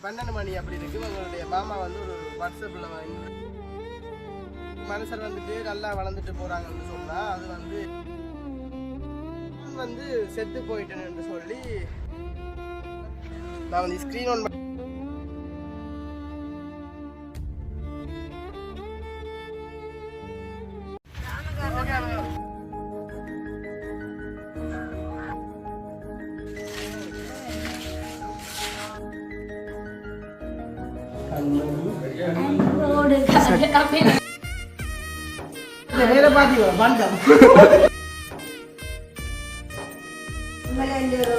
12 மணி அப்படி இருக்கு. உங்களுடைய மாமா வந்து ஒரு வாட்ஸ்அப்பில் மனுஷர் வந்துட்டு நல்லா வளர்ந்துட்டு போறாங்கன்னு சொன்னா அது வந்து செத்து போயிட்டேன்னு சொல்லி நான் வந்து ஸ்க்ரீன் ஆன்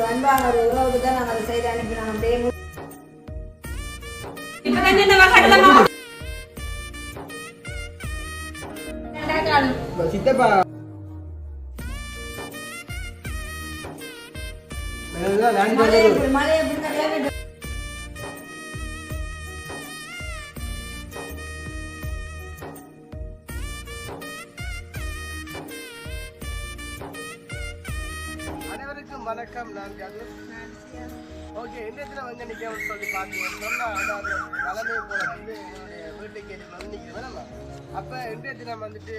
அன்பான ஒரு உறவுக்கு தான் நாங்கள் செய்து அனுப்பினோம். சித்தப்பா மழை எப்படி வணக்கம். நான் ஓகே இன்றைய வந்து நிற்க சொல்லி பார்த்தீங்கன்னு சொன்னால் அதாவது தலைமை போல வந்து என்னுடைய வீட்டுக்கு வந்து நிற்கிறேன் நம்ம. அப்போ இன்றைய தினம் வந்துட்டு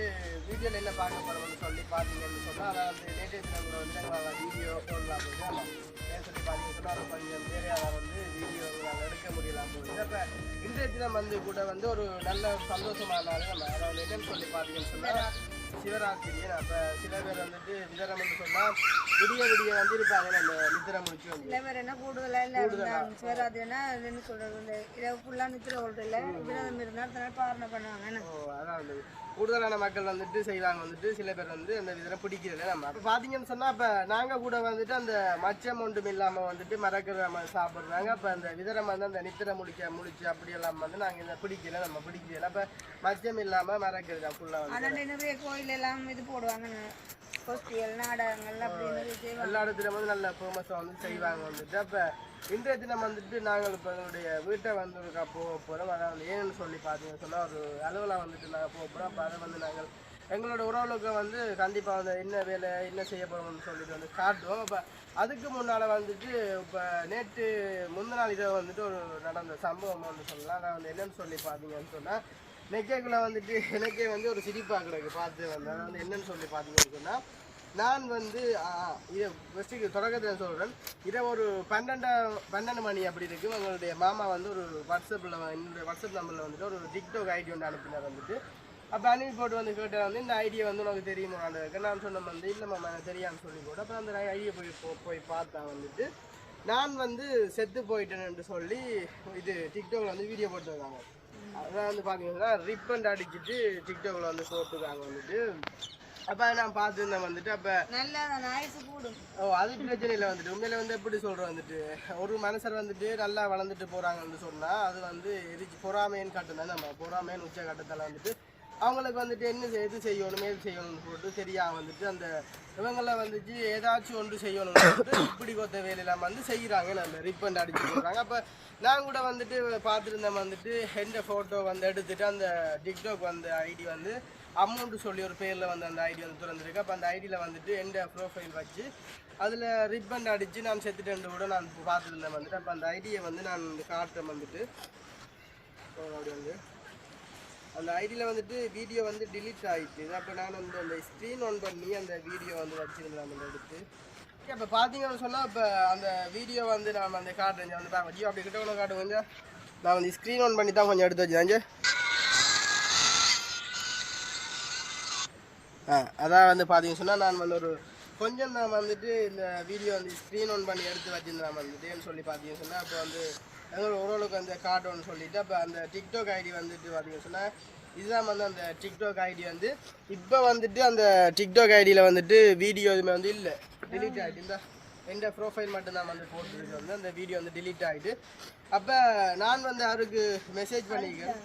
வீடியோவில் என்ன பார்க்க போகிறோம்னு சொல்லி பார்த்தீங்கன்னு சொன்னால் அதாவது நேற்றைய தினம் கூட வந்து நாங்கள் வீடியோ போடலாம் போது ஆமாம் சொல்லி பார்த்தீங்கன்னு சொன்னால் அது கொஞ்சம் வேறையாக வந்து வீடியோ நாங்கள் எடுக்க முடியலாம் போகுது. அப்போ இன்றைய தினம் வந்து கூட வந்து ஒரு நல்ல சந்தோஷமான நாள் நம்ம அதாவது என்னன்னு சொல்லி பார்த்தீங்கன்னு சொன்னால் சிவராத்திரி. அப்போ சில பேர் வந்துட்டு விதரம்னு சொன்னால் விடிய வந்து இருப்பாங்க நம்ம நித்திரை முடிச்சு வந்து சில பேர் என்ன கூடுதலாக இல்லை சிவராத்திரினா என்ன சொல்கிறது இரவு ஃபுல்லாக நித்திரை கொள்றது இல்லை விரதம் இருந்தால் அதனால் பாரணை பண்ணுவாங்க. அதான் வந்து கூடுதலான மக்கள் வந்துட்டு செய்வாங்க. வந்துட்டு சில பேர் வந்து அந்த விதரை பிடிக்கிறதில்ல நம்ம. அப்போ பார்த்தீங்கன்னு சொன்னால் இப்போ நாங்கள் கூட வந்துட்டு அந்த மச்சம் ஒன்றும் இல்லாமல் வந்துட்டு மறக்கிற மாதிரி சாப்பிட்றாங்க. அப்போ அந்த விதரம் வந்து அந்த நித்திரை முடிச்சு அப்படியெல்லாம் வந்து நாங்கள் இந்த பிடிக்கல நம்ம பிடிக்கல. அப்போ மச்சம் இல்லாமல் மறக்கிறது ஃபுல்லாக வந்து அதனால் நிறைய கோயில் எல்லாம் இது போடுவாங்க கோஷ்டிகள் நாடகங்கள் அப்படின்னு எல்லா இடத்துலையும் வந்து நல்ல ஃபேமஸாக வந்து செய்வாங்க வந்துட்டு. அப்போ இன்றைய தினம் வந்துட்டு நாங்கள் இப்போ எங்களுடைய வீட்டை வந்து போக போகிறோம். அதாவது ஏன்னு சொல்லி பார்த்தீங்கன்னு சொன்னால் ஒரு அலுவலாக வந்துட்டு நாங்கள் போக போகிறோம். அப்போ அதை வந்து நாங்கள் எங்களோட உறவுகளுக்கு வந்து கண்டிப்பாக வந்து என்ன வேலை என்ன செய்ய போகிறோம்னு சொல்லிட்டு வந்து காட்டுவோம். அப்போ அதுக்கு முன்னால் வந்துட்டு இப்போ நேற்று முந்தின நாள் இதை வந்துட்டு ஒரு நடந்த சம்பவம் ஒன்று சொல்லலாம். நான் வந்து என்னென்னு சொல்லி பார்த்தீங்கன்னு சொன்னால் நெக்கைக்குள்ளே வந்துட்டு எனக்கே வந்து ஒரு சிரிப்பாக கிடக்கு பார்த்து வந்தேன். அதை வந்து என்னென்னு சொல்லி பார்த்தீங்கன்னு சொன்னால் நான் வந்து இதை ஃபஸ்ட்டுக்கு தொடக்கத்தில் சொல்கிறேன். இதை ஒரு 12 மணி அப்படி இருக்குது. உங்களுடைய மாமா வந்து ஒரு வாட்ஸ்அப்பில் என்னுடைய வாட்ஸ்அப் நம்பரில் வந்துட்டு ஒரு டிக்டாக் ஐடி ஒன்று அனுப்பினார் வந்துட்டு. அப்போ அனுப்பி போட்டு வந்து கேட்டால் வந்து இந்த ஐடியை வந்து உனக்கு தெரியுமா நான் சொன்ன வந்து இல்லை மாமா எனக்கு தெரியான்னு சொல்லி போட்டு அப்புறம் அந்த ஐடியை போய் பார்த்தா வந்துட்டு நான் வந்து செத்து போயிட்டேன்னு சொல்லி இது டிக்டாக்ல வந்து வீடியோ போட்டுருக்காங்க. அதான் வந்து பார்த்தீங்கன்னா ரிப்பன் அடிச்சுட்டு டிக்டாக்ல வந்து போட்டுருக்காங்க வந்துட்டு. அப்போ நான் பார்த்துருந்தேன் வந்துட்டு. அப்போ அது பிரச்சனை இல்லை வந்துட்டு உண்மையில வந்து எப்படி சொல்கிறேன் வந்துட்டு ஒரு மனுஷர் வந்துட்டு நல்லா வளர்ந்துட்டு போகிறாங்கன்னு சொன்னால் அது வந்து பொறாமைன்னு கட்டுதான் நம்ம பொறாமைன்னு உச்ச கட்டத்தில் வந்துட்டு அவங்களுக்கு வந்துட்டு என்ன எது செய்யணும் ஏது செய்யணும்னு சொல்லிட்டு தெரியாம வந்துட்டு அந்த இவங்களை வந்துட்டு ஏதாச்சும் ஒன்று செய்யணும்னு சொல்லிட்டு இப்படி கொத்த வேலையெல்லாம் வந்து செய்கிறாங்க. நம்ம ரிப்பன் அடிச்சு போடுறாங்க. அப்போ நான் கூட வந்துட்டு பார்த்துருந்தேன் வந்துட்டு எந்த ஃபோட்டோ வந்து எடுத்துட்டு அந்த டிக்டாக் வந்து ஐடி வந்து அமௌண்ட்டு சொல்லி ஒரு பேரில் வந்து அந்த ஐடி வந்து திறந்துருக்கு. அப்போ அந்த ஐடியில் வந்துட்டு எந்த ப்ரோஃபைல் வச்சு அதில் ரிப்பன் அடித்து நான் செத்துட்டேன் கூட நான் பார்த்துருந்தேன் வந்துட்டு. அப்போ அந்த ஐடியை வந்து நான் காட்டுறேன் வந்துட்டு அப்படி வந்து அந்த ஐடியில் வந்துட்டு வீடியோ வந்து டிலீட் ஆகிட்டு. அப்போ நான் வந்து அந்த ஸ்க்ரீன் ஆன் பண்ணி அந்த வீடியோ வந்து வச்சுருந்தேன் அந்த எடுத்து. இப்போ பார்த்தீங்கன்னு சொன்னால் இப்போ அந்த வீடியோ வந்து நான் அந்த காட்டுறேன் வந்து பாருங்க ஜியோ அப்படி கிட்ட ஒன்று காட்டு கொஞ்சம் நான் வந்து ஸ்க்ரீன் ஆன் பண்ணி தான் கொஞ்சம் எடுத்து வச்சுருந்தேன். அதான் வந்து பார்த்தீங்கன்னு சொன்னால் நான் வந்து ஒரு கொஞ்சம் நான் வந்துட்டு இந்த வீடியோ வந்து ஸ்க்ரீன் ஆன் பண்ணி எடுத்து வச்சுருந்தேன் வந்துட்டுன்னு சொல்லி பார்த்தீங்கன்னு சொன்னால் அப்போ வந்து எங்களோட ஓரளவுக்கு அந்த கார்ட்டோன்னு சொல்லிவிட்டு அப்போ அந்த டிக்டாக் ஐடி வந்துட்டு பார்த்தீங்கன்னு சொன்னால் இதுதான் வந்து அந்த டிக்டாக் ஐடி வந்து இப்போ வந்துட்டு அந்த டிக்டாக் ஐடியில் வந்துட்டு வீடியோ எதுவுமே வந்து இல்லை டிலீட் ஆகிட்டு இந்த எந்த ப்ரோஃபைல் மட்டும்தான் வந்து போட்டுருக்கு வந்து அந்த வீடியோ வந்து டிலீட் ஆகிட்டு. அப்போ நான் வந்து அவருக்கு மெசேஜ் பண்ணிக்கிறேன்.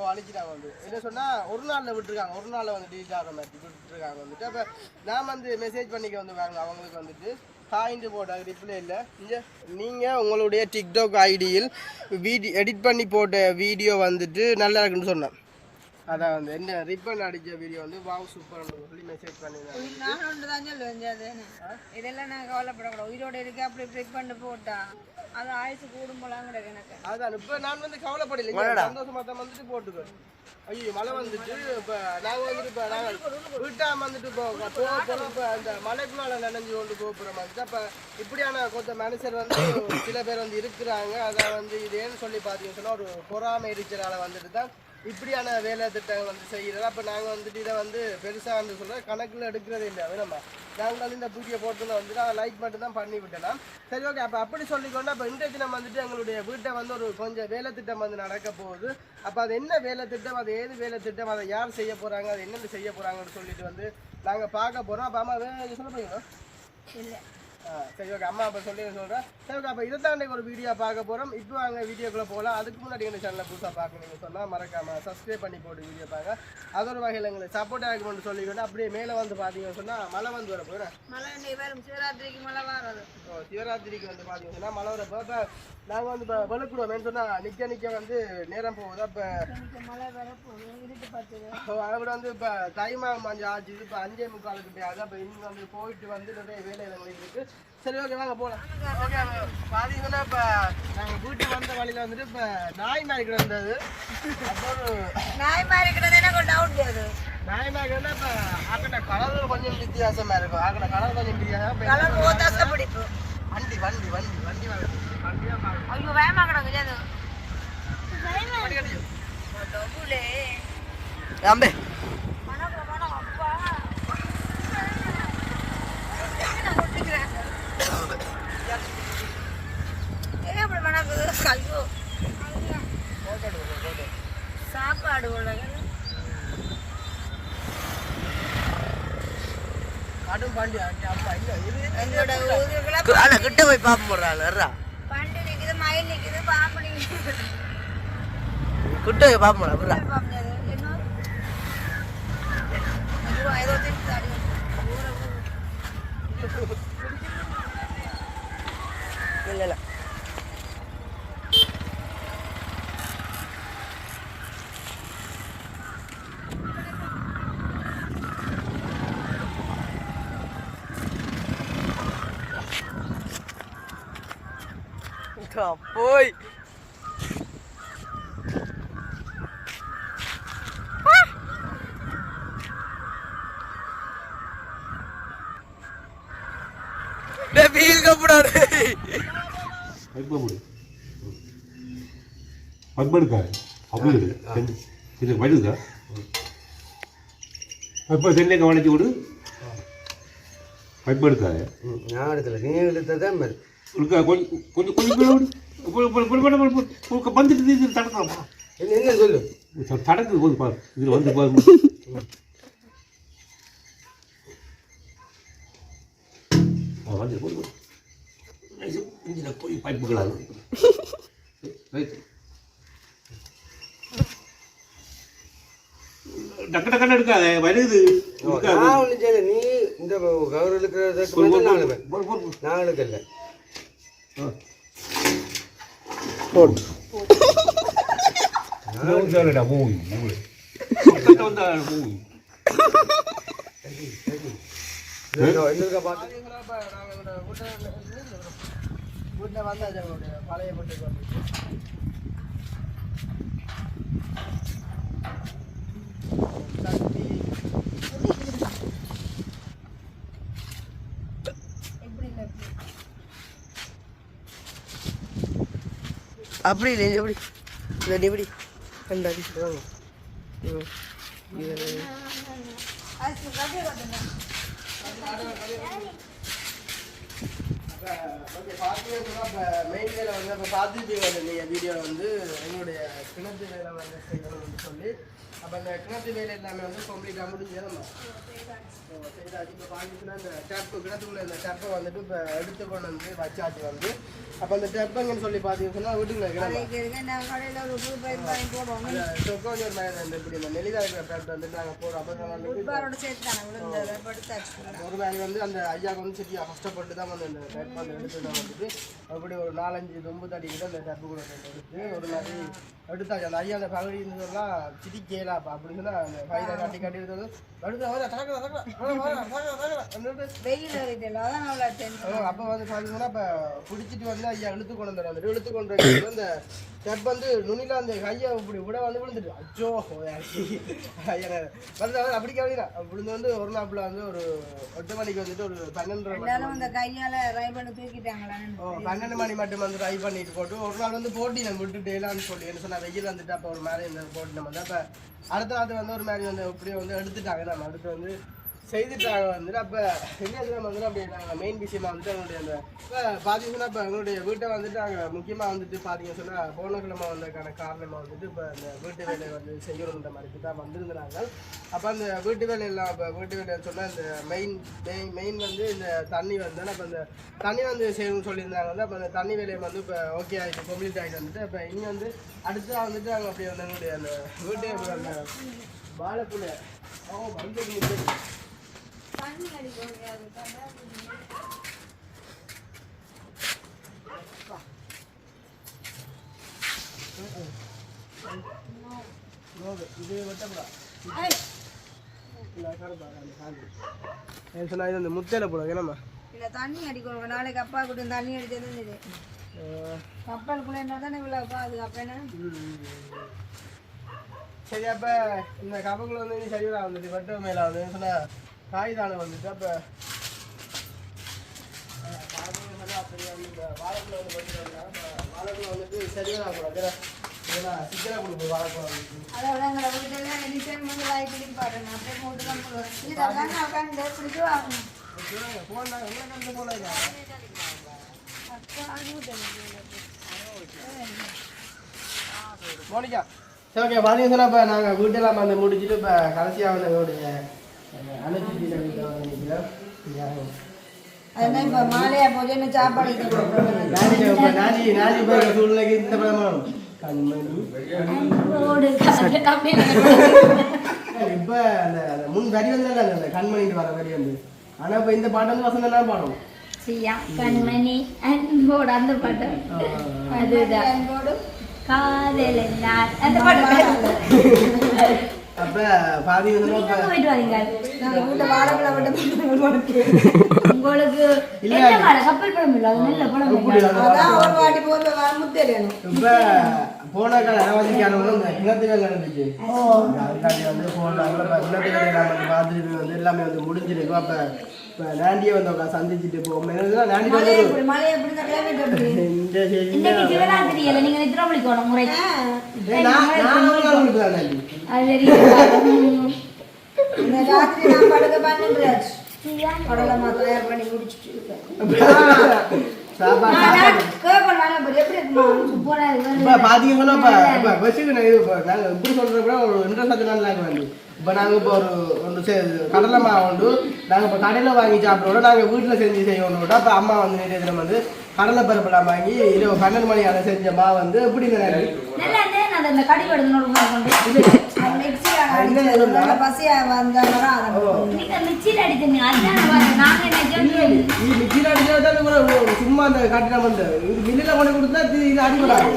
அழிச்சிட்டாங்க வந்து என்ன சொன்னால் ஒரு நாளில் விட்டுருக்காங்க ஒரு நாளில் வந்து டிலீட் ஆகிற மாதிரி விட்டுருக்காங்க வந்துட்டு. அப்போ நான் வந்து மெசேஜ் பண்ணிக்க வந்து வாங்க அவங்களுக்கு வந்துட்டு ஹாய்ன்ட்டு போட்டாங்க ரிப்ளை இல்லை. இங்கே நீங்கள் உங்களுடைய டிக்டாக் ஐடியில் எடிட் பண்ணி போட்ட வீடியோ வந்துட்டு நல்லா இருக்குன்னு சொன்னேன். அதான் வந்து என்ன ரிப்பன் அடிச்ச வீடியோ வந்து வாவ் சூப்பர் சொல்லி மெசேஜ் பண்ணிருந்தாங்க. நான் ஒன்று தான் சொல்லுவேன் இதெல்லாம் நான் கவலைப்படக்கூடாது உயிரோட இருக்கு அப்படி ப்ரிக் பண்ணி போட்டா அது ஆயுசு கூடும் போலாம் கிடையாது எனக்கு. அதான் இப்ப நான் வந்து கவலைப்படல சந்தோஷமா தான் வந்துட்டு போட்டுக்கோ. ஐயோ மழை வந்துட்டு இப்ப நாங்க வந்துட்டு இப்ப நாங்க வீட்டாம வந்துட்டு போறோம் இப்ப அந்த மலைக்குள்ளால நனைஞ்சு கொண்டு போறோம் வந்து அப்ப இப்படியான கொஞ்சம் மனுஷர் வந்து சில பேர் வந்து இருக்கிறாங்க. அதை வந்து இது ஏன்னு சொல்லி பாத்தீங்கன்னு சொன்னா ஒரு பொறாமை இருக்கிறால வந்துட்டு தான் இப்படியான வேலை திட்டம் வந்து செய்யறது. அப்ப நாங்க வந்துட்டு இதை வந்து பெருசா வந்து சொல்ற கணக்குல எடுக்கிறதே இல்லை. வேணுமா நாங்கள் வந்து இந்த பூஜையை போட்டு வந்து நான் லைக் மட்டும் தான் பண்ணி விட்டேன். சரி ஓகே அப்போ அப்படி சொல்லிக்கொண்டு அப்போ இன்றைக்கு நம்ம வந்துட்டு எங்களுடைய வீட்டை வந்து ஒரு கொஞ்சம் வேலை திட்டம் வந்து நடக்க போகுது. அப்போ அது என்ன வேலை திட்டம், அது ஏது வேலை திட்டம், அதை யார் செய்ய போகிறாங்க, அது என்னென்ன செய்ய போகிறாங்கன்னு சொல்லிட்டு வந்து நாங்கள் பார்க்க போகிறோம். அப்போ அம்மா வேறு சொல்ல போறீங்களா? இல்லை சரி ஓகே அம்மா அப்போ சொல்லி சொல்கிறேன். சரி ஓகே அப்போ இதை தாண்டி ஒரு வீடியோ பார்க்க போகிறோம். இப்போ அங்கே வீடியோக்குள்ளே போகலாம். அதுக்கு முன்னாடி எங்கள் சேனலில் புதுசாக பார்க்கணும்னு சொன்னால் மறக்காமல் சப்ஸ்கிரைப் பண்ணி போட்டு வீடியோ பார்க்க அதோட வகையில் எங்களுக்கு சப்போர்ட் ஆகணும்னு சொல்லிக்கணும். அப்படியே மேலே வந்து பார்த்தீங்கன்னு சொன்னால் மழை வந்து வர போகிறேன். மழை வரும் சிவராத்திரிக்கு மழை வராது. சிவராத்திரிக்கு வந்து பார்த்தீங்கன்னு சொன்னால் மழை வரப்போ இப்போ நாங்கள் வந்து இப்போ வெளுக்குடுவோம் சொன்னால் நிற்க வந்து நேரம் போகுது. அப்போ மழை வரப்போகுது இருட்டு பார்த்துது. அதை வந்து இப்போ டைமாக கொஞ்சம் ஆச்சு. இப்போ 5:45 போயாது. அப்போ இன்னும் வந்து போயிட்டு வந்து நிறைய வேலைகள் இருக்குது. சரி ஓகே வாங்க போகலாம். ஓகே பார்த்தீங்கன்னா இப்போ நாங்கள் வீட்டுக்கு வந்த வழியில் வந்துட்டு இப்போ நாய் மாதிரி கிடந்தது. அப்போ நாய் மாதிரி கிடந்தது எனக்கு ஒரு டவுட் அது. நாய் மாதிரி கிடந்தா இப்போ ஆக்கிட்ட கலர் கொஞ்சம் வித்தியாசமாக இருக்கும். ஆக்கிட்ட கலர் கொஞ்சம் வித்தியாசம். கலர் ஓதாச பிடிக்கும். வண்டி வண்டி வண்டி வண்டி வாங்க ஐயோ வேமா கிடக்குது அது. அம்பே சாப்பாடு கிட்ட போய் பாப்ப போடுறாள் பண்டு நிக்குது மயில் நிக்குது பாம்பு நிக்குது கிட்ட போய் பாப்ப போடுறா ஏதோ திட்டு இல்ல இல்ல போய் ஃபீல் கப்படாரு பக்படுக்கா அப்படி இது வழுதா அப்போ தென்னை கவனிச்சு விடு பக்படுக்காது நான் எடுக்கல நீ எடுத்ததான் மாதிரி இருக்கா கொஞ்சம் வந்துட்டு தடக்கலாமா என்ன சொல்லு தடக்கு போது பாரு இதில் வந்து பாரு வந்து போய் இன்ஜினில் போய் பைப்புகளாக டக்கு டக்குன்னு எடுக்காத வருது நீ இந்த கவர் எடுக்கிறதுக்கு நான் எடுக்கல மூவி வந்தா மூவி வீட்டில் வந்தாச்சு பழைய வீட்டுக்கு வந்து அப்படி இல்லை எப்படி இந்த எப்படி ரெண்டு அடிச்சுட்டு வாங்க ஓகே பார்த்தீங்கன்னா இப்போ மெயின் வேலை வந்து இப்போ பார்த்துருப்பீங்க நீங்கள் வீடியோ வந்து எங்களுடைய கிணத்து வேலை வந்து செய்யணும்னு சொல்லி அப்போ அந்த கிணத்து வேலை எல்லாமே வந்து கம்ப்ளீட்டாக முடிஞ்சதுமா செய்தாச்சு. இப்போ பார்த்தீங்கன்னா இந்த டேப்பு கிணத்துக்குள்ள இந்த டேப்பை வந்துட்டு இப்போ எடுத்து கொண்டு வந்து வச்சாச்சு வந்து அப்போ அந்த டேப்புங்கன்னு சொல்லி பார்த்தீங்கன்னா வீட்டுக்குள்ள சொக்கோஞ்சூர் மேலே இந்த இப்படி இந்த நெல்லிதா இருக்கிற டேப் வந்துட்டு நாங்கள் போகிறோம். அப்போ ஒரு வேலை வந்து அந்த ஐயாவுக்கு வந்து சரியாக கஷ்டப்பட்டு தான் வந்து அந்த டேப் டப் வந்து எடுத்து வந்துட்டு அப்படி ஒரு 4-5 தும்பு தட்டிக்கிட்டு அந்த டப்பு கூட எடுத்து ஒரு மாதிரி எடுத்தாச்சு. அந்த ஐயா அந்த பகுதி இருந்ததெல்லாம் சிரிக்கலாப்பா அப்படின்னு சொன்னா அந்த பயிரை கட்டி கட்டி எடுத்தது அப்போ வந்து பார்த்தீங்கன்னா இப்போ பிடிச்சிட்டு வந்து ஐயா இழுத்து கொண்டு வந்துட்டு இழுத்து கொண்டு வந்து அந்த ஸ்டெப் வந்து நுனில அந்த கையை இப்படி விட வந்து விழுந்துட்டு அச்சோ ஐயா வந்து அப்படி கேட்கிறேன் அப்படி வந்து ஒரு நாப்பில் வந்து ஒரு 8 மணிக்கு வந்துட்டு ஒரு 12 மணி மட்டும் வந்து ட்ரை பண்ணிட்டு போட்டு ஒரு நாள் வந்து போட்டி நம்ம விட்டுட்டு எல்லாம்னு சொல்லி என்ன சொன்னா வெயில் வந்துட்டு அப்போ ஒரு மாதிரி இந்த போட்டி நம்ம வந்து அப்போ அடுத்த நாள் வந்து ஒரு மாதிரி வந்து இப்படியே வந்து எடுத்துட்டாங்க. நம்ம அடுத்து வந்து செய்துட்டாங்க வந்துட்டு அப்போ இந்தியாவில் வந்துட்டு அப்படி நாங்கள் மெயின் விஷயமா வந்துட்டு எங்களுடைய அந்த இப்போ பார்த்தீங்கன்னா இப்போ எங்களுடைய வீட்டை வந்துட்டு நாங்கள் முக்கியமாக வந்துட்டு பார்த்தீங்கன்னு சொன்னால் போன கிழமை வந்ததுக்கான காரணமாக வந்துட்டு இப்போ இந்த வீட்டு வேலையை வந்து செய்யணுன்ற மாதிரி தான் வந்திருந்தாங்க. அப்போ அந்த வீட்டு வேலையெல்லாம் இப்போ வீட்டு வேலைன்னு சொன்னால் இந்த மெயின் வந்து இந்த தண்ணி வந்து அப்போ இந்த தண்ணி வந்து செய்யணும்னு சொல்லியிருந்தாங்க வந்து அப்போ அந்த தண்ணி வேலையை வந்து இப்போ ஓகே ஆகிட்டு கம்ப்ளீட் ஆகிட்டு வந்துட்டு இப்போ இனி வந்து அடுத்ததாக வந்துட்டு நாங்கள் அப்படி வந்து எங்களுடைய அந்த வீட்டு அந்த வாழைப்புல வந்து இது இந்த முத்தையில போடுங்க என்னம்மா இல்லை தண்ணி அடிக்கணும். நாளைக்கு அப்பா கூட தண்ணி அடிச்சது கப்பலுக்குள்ள என்ன தானே இவ்வளோ பாதுகாப்பு என்ன. சரி அப்போ இந்த கப்பலுக்குள்ள வந்து சரிவா வந்துட்டு வட்ட மேலே வந்து சொன்னால் காய் தானே வந்துட்டு அப்போ அப்படியே வந்து இந்த வாழைக்குள்ள வந்து பண்ணிட்டு வாழைக்குள்ள வந்துட்டு சரிவா கூடாது ஏன்னா சிக்கனாக கொடுக்கும் வாழைக்குள்ள வந்துட்டு அதோட எங்களை வீட்டெல்லாம் எடிஷன் வந்து வாய் பிடிக்க பாருங்க அப்படியே மூட்டு தான் போடுவோம். இதெல்லாம் உட்காந்து பிடிச்சி வாங்கணும். போனா என்ன கண்டு போனா மோனிகா சரி ஓகே பார்த்தீங்கன்னா இப்போ நாங்கள் வீட்டெல்லாம் வந்து முடிச்சுட்டு இப்போ கடைசியாக வந்து எங்களுடைய அனுப்பிச்சு அதுதான் இப்போ மாலையா போச்சு சாப்பாடு நாளி போகிற சூழ்நிலைக்கு இந்த படமும் இப்போ அந்த முன் வரி வந்து அந்த கண்மணிட்டு வர வரி வந்து ஆனால் இப்போ இந்த பாட்டு வந்து வசந்தம் தான் பாடும் கண்மணி அன்போடு அந்த பாட்டு அதுதான் அன்போடு காதல் அந்த பாட்டு. அப்ப பாதி போயிட்டு வரீங்க உங்களுக்கு இல்ல கப்பல் படம் இல்ல அது நல்ல படம் இப்ப போன கால இனத்துகள் நடந்துச்சு அதுக்காண்டி வந்து போனாங்க இனத்துகளை பார்த்துட்டு வந்து எல்லாமே வந்து முடிஞ்சிருக்கும். அப்ப இப்ப நாண்டியை வந்து சந்திச்சுட்டு போவோம். நீங்க நித்ராவளிக்கணும் முறை ராத்திரி நான் படுக்க பண்ணு கடலை தயார் பண்ணி முடிச்சுட்டு இப்போ நாங்கள் இப்போ ஒரு கடலை மாவு உண்டு நாங்கள் இப்போ கடையில் வாங்கி சாப்பிட்றோட நாங்கள் வீட்டில் செஞ்சு செய்யணும். அப்போ அம்மா வந்து நிறைய தினம் வந்து கடலை பருப்பெல்லாம் வாங்கி 12 மணி அதை செஞ்ச மாவு வந்து எப்படி சும்மா அந்த கட்டிடம் வந்து மில்லில கொண்டு கொடுத்தா இது அடிபடாது.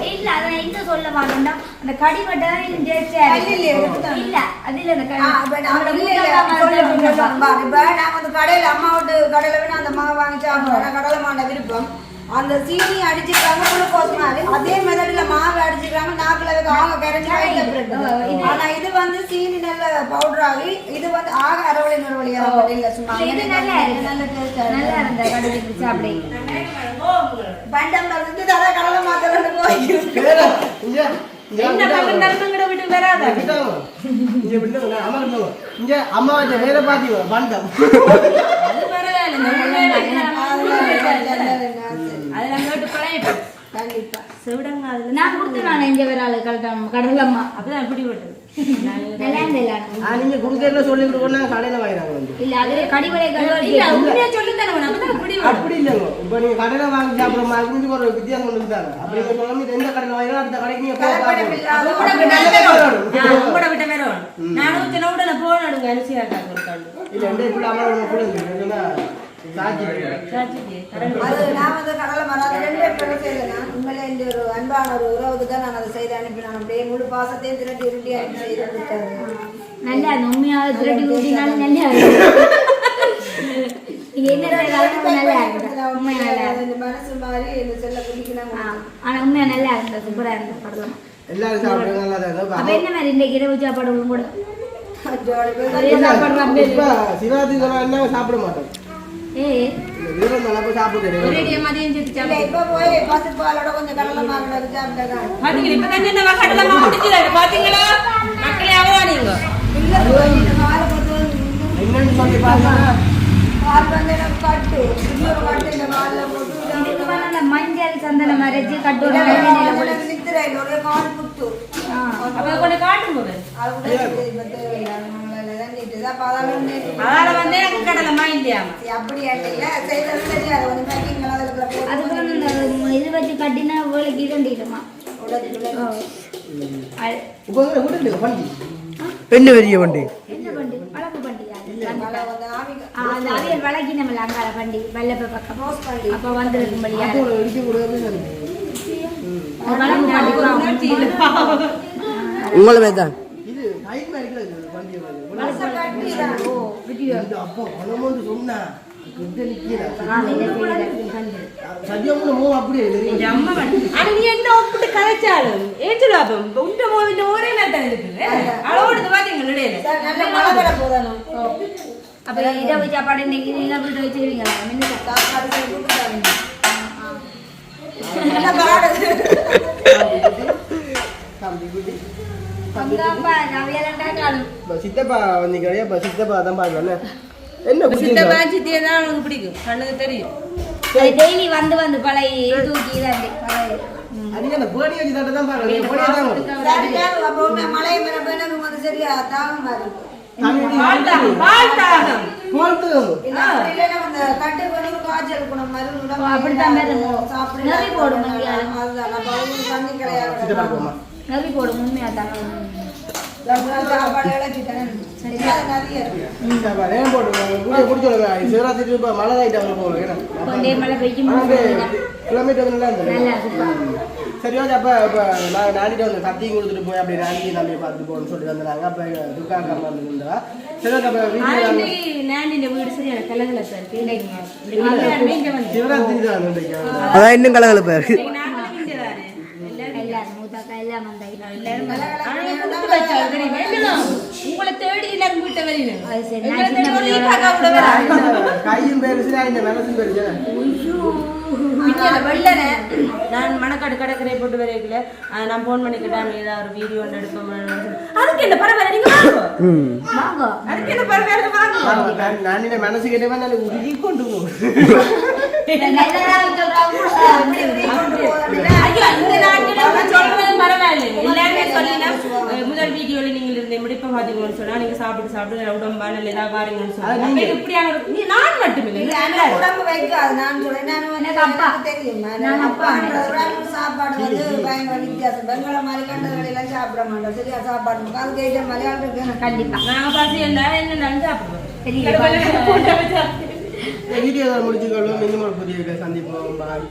கடையில அம்மா விட்டு கடையில வேணா அந்த மாவு வாங்கி சாப்பிடுறோம். கடலை மாண்ட விருப்பம் அந்த சீனி அடிச்சுக்கிறாங்க குளுக்கோஸ் மாதிரி அதே மெத்தட்ல மாவு அடிச்சுக்கிறாங்க நாக்குல வைக்க ஆக கரைஞ்சி. ஆனா இது வந்து சீனி நல்ல பவுடர் ஆகி இது வந்து ஆக அரவழி நுரவழியா இல்ல சும்மா பண்டம் இருந்து அதான் கடலை மாத்திரம் போய் அம்மா வேற பாத்தீங்க பண்டம் நான் கொடுத்து நான் எங்க வேற ஆளு கடலம்மா அப்பதான் எப்படி விட்டது நீங்க குடுக்கறத சொல்லி கொடுக்கணும் கடையில வாங்குறாங்க இல்ல அது கடிவளை சொல்லி தரணும் அப்படி இல்லைங்க. இப்ப நீங்க கடையில வாங்கி சாப்பிடுற மாதிரி ஒரு வித்தியாசம் ஒன்று தாங்க. அப்படி சொல்லாம எந்த கடையில வாங்கினா அடுத்த கடைக்கு நீங்க இல்ல எந்த இப்படி அம்மா கூட அது நான் வந்து கடலை மரம் அது 2 பேரும் செய்தேன். உண்மையிலே இந்த ஒரு அன்பான ஒரு உறவுக்கு தான் நான் அதை செய்து அனுப்பினேன். அப்படியே முழு பாசத்தையும் திரட்டி உருட்டி அனுப்பி செய்து கொடுத்தாரு. நல்லா அந்த உண்மையாக திரட்டி ஊட்டினாலும் நல்லா இருக்கும். நீங்க என்ன செய்தாலும் நல்லா இருக்கும். உண்மையா நல்லா இருக்கும். இந்த மனசு மாதிரி இந்த செல்ல குடிக்கணும். ஆனா உண்மையா நல்லா இருந்தது, சூப்பரா இருந்தது படலாம். எல்லாரும் சாப்பிட்டு நல்லா தான் இருக்கும். அப்ப என்ன மாதிரி இன்னைக்கு இரவு சாப்பாடு கூட ஜோடி சாப்பாடு இப்ப சிவாஜி என்ன சாப்பிட மாட்டோம். வீரம் நல்லா போய் சாப்பிடுறேன். இல்ல, இப்ப போய் பசுப்பாலோட கொஞ்சம் கடலை மாவுல வச்சு சாப்பிட்டாங்க. இல்ல, இந்த காலை பொறுத்து என்னன்னு சொல்லி பாருங்க. கால் வந்து எனக்கு கட்டு இன்னொரு கட்டு இந்த காலில் போட்டு மஞ்சள் சந்தனம் அரைச்சு கட்டோட எனக்கு நித்திரை ஒரே கால் குத்து அப்ப கொண்டு காட்டும் போது அது கூட இப்ப தேவையில்லை. நம்மளால தான் நீட்டுதான் பதாலும் அதால வந்து எனக்கு கடலைமா இல்லையாமா அப்படி இல்ல செய்யறது தெரியாது. கொஞ்சம் பேக்கிங் அதுக்கு இந்த இது வச்சு கட்டினா வேலைக்கு இரண்டிடுமா. என்ன பெரிய வண்டி என்ன பண்டி வளர்ப்பு பண்டிகை அந்த அவியல் வளர்க்கி நம்ம அங்கால பண்டி வெள்ளப்ப பக்கம் அப்ப வந்துருக்கும் பள்ளியா உங்களுமே தான் சொன்னா கதைச்சாலும் ஏற்றுலாபம் உண்ட போது ஒரே நாள் தான் இருக்குது அளவோடு பாத்தீங்க அப்ப இரவு சாப்பாடு இன்னைக்கு நீங்க வீட்டு வச்சிருவீங்களா சித்தப்பா வந்தீங்க சித்தப்பா தான் பாருங்க என்ன சித்தப்பா சித்தியை தான் அவனுக்கு பிடிக்கும் கண்ணுக்கு தெரியும் டெய்லி வந்து வந்து பழைய தூக்கி தான் மழை வந்து சரியா தாகம் கட்டு பண்ணி காய்ச்சல் குணம் அப்படித்தான் சாப்பிட்டு போடும் தண்ணி கிடையாது நவி போடும் உண்மையா தான் சாப்பாடு இழச்சிட்டேன் சிவராத்திரி மழை ஆயிட்டு கொண்டே மழை பெய்யும் கிலோமீட்டர் நல்லா நல்லா இருந்தது. சரி ஓகே. அப்போ இப்போ நான் நாடிட்டு வந்து சத்தியம் கொடுத்துட்டு போய் அப்படி நாடி நம்ம பார்த்துட்டு போகணும்னு சொல்லி வந்தாங்க. அப்போ துக்கா கம்மா இருந்தா சரி ஓகே. அப்போ வீடு சரியான கலகலப்பா இருக்கு சிவராத்திரி தான் அதான் இன்னும் கலகலப்பா இருக்கு. உங்களை தேடி எல்லாரும் வீட்டை வரணும் கையும் பெருசு இந்த மனசும் பெருசு. வெள்ளன நான் மணக்காடு கடற்கரை போட்டு வரைக்கல நான் போன் பண்ணிக்கிட்டேன் ஏதாவது ஒரு வீடியோ ஒன்று எடுப்பேன் அதுக்கு என்ன பரவாயில்ல நீங்க வாங்க அதுக்கு என்ன பரவாயில்ல வாங்க நான் மனசு கேட்டவன் நான் உருகி கொண்டு போவேன். முதல் வீடியோல நீங்க இருந்த முடிப்ப பாத்தீங்கன்னு சொன்னா நீங்க சாப்பிட்டு சாப்பிட்டு உடம்பா நல்ல ஏதாவது பாருங்கன்னு சொன்னா இப்படியான நான் மட்டும் இல்லை உடம்பு வைக்காது. நான் சொல்றேன் தெரியும் சாப்பாடு வந்து பயங்கர வித்தியாசம். பெங்கள மாதிரி கண்டதுலாம் சாப்பிட மாட்டோம். சரியா சாப்பாடு அது கேட்ட மலையாளம் கண்டிப்பா நாங்க பசி என்ன சாப்பிடுவோம். வீடியோ முடிச்சுக்கொள்ளும். இன்னும் ஒரு புதிய சந்திப்போம். பாய்.